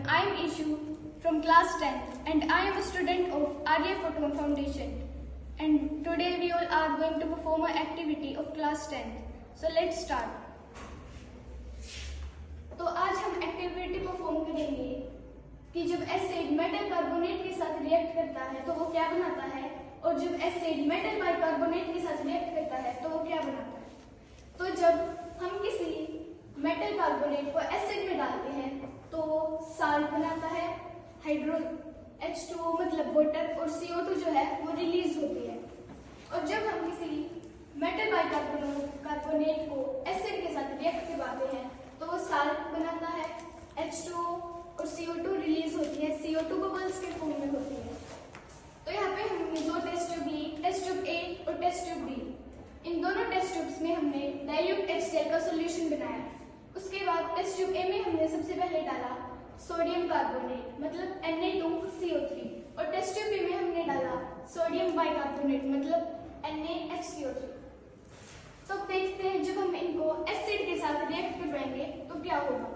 everyone, I am Ishu from class 10th and I am a student of Arya Photon Foundation, and today we all are going to perform an activity of class 10th. So let's start. तो आज हम activity perform करेंगे कि जब acid metal carbonate के साथ react करता है तो वो क्या बनाता है, और जब एसिड मेटल बाइकार्बोनेट के साथ रिएक्ट करता है तो वो क्या बनाता है। तो जब हम किसी मेटल कार्बोनेट को एसिड में डालते हैं तो वो साल्ट बनाता है, हाइड्रो H2O मतलब वाटर, और CO2 जो है वो रिलीज होती है। और जब हम किसी मेटल बाइकार्बोनेट को एसिड के साथ रिएक्ट करवाते हैं तो वो साल्ट बनाता है, H2O और CO2 रिलीज होती है, CO2 बबल्स के फॉर्म में होती है। तो यहाँ पे हमने दो टेस्ट ट्यूब ली, टेस्ट ट्यूब A और टेस्ट ट्यूब B। इन दोनों टेस्ट ट्यूब्स में हमने डाइल्यूट HCl का सॉल्यूशन बनाया। उसके बाद टेस्ट ट्यूब A में हमने सबसे पहले डाला सोडियम कार्बोनेट मतलब Na2CO3, और टेस्ट ट्यूब B में हमने डाला सोडियम बाइकार्बोनेट मतलब NaHCO3। तो देखते हैं जब हम इनको एसिड के साथ रिएक्ट करवाएंगे तो क्या होगा।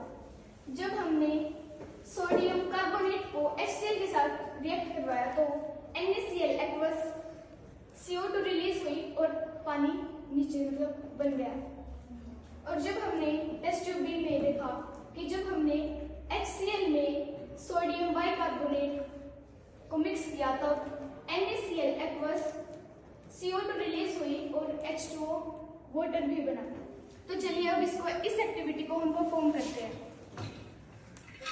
जब हमने सोडियम कार्बोनेट को HCl के साथ रिएक्ट करवाया तो NaCl एक्वस CO2 रिलीज हुई और पानी नीचे मतलब बन गया। और जब हमने टेस्ट ट्यूब B में देखा कि जब हमने HCl में सोडियम बाइकार्बोनेट को मिक्स किया तब NaCl एक्वस CO2 रिलीज हुई और H2O वाटर भी बना। तो चलिए अब इस एक्टिविटी को हम परफॉर्म करते हैं।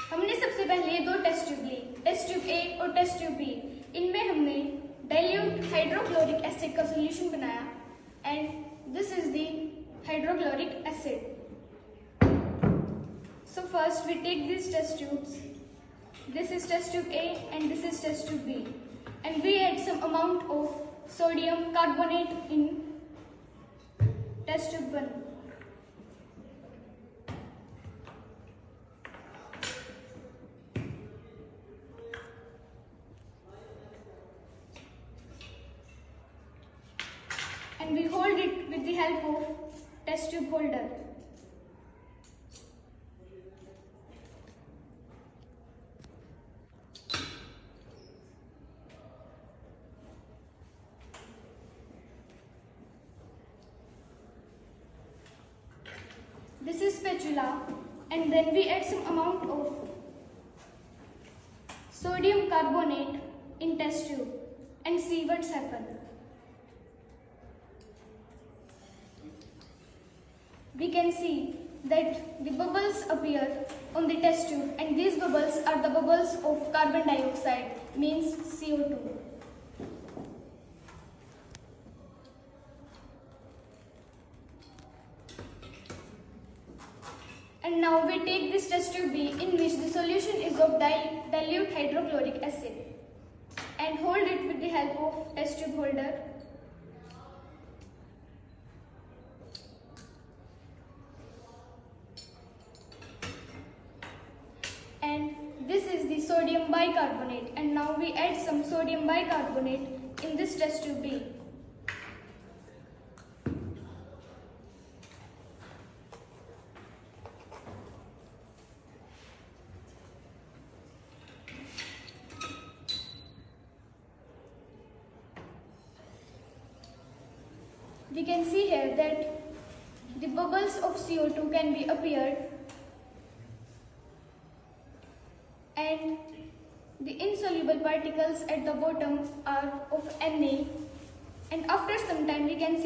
हमने सबसे पहले दो टेस्ट ट्यूब ली, टेस्ट ट्यूब A और टेस्ट ट्यूब B। इनमें हमने डाइल्यूट हाइड्रोक्लोरिक एसिड का सॉल्यूशन बनाया and this is the hydrochloric acid. So first we take these test tubes. This is test tube A and this is test tube B, and we add some amount of sodium carbonate in test tube 1. And we hold it with the help of test tube holder. This is spatula, and then we add some amount of sodium carbonate in test tube and see what's happened. We can see that the bubbles appear on the test tube, and these bubbles are the bubbles of carbon dioxide, means CO2. And now we take this test tube B in which the solution is of dilute hydrochloric acid and hold it with the help of test tube holder. And this is the sodium bicarbonate, and now we add some sodium bicarbonate in this test tube B. We can see here that the bubbles of CO2 can be appeared and the insoluble particles at the bottom are of Na, and after some time we can see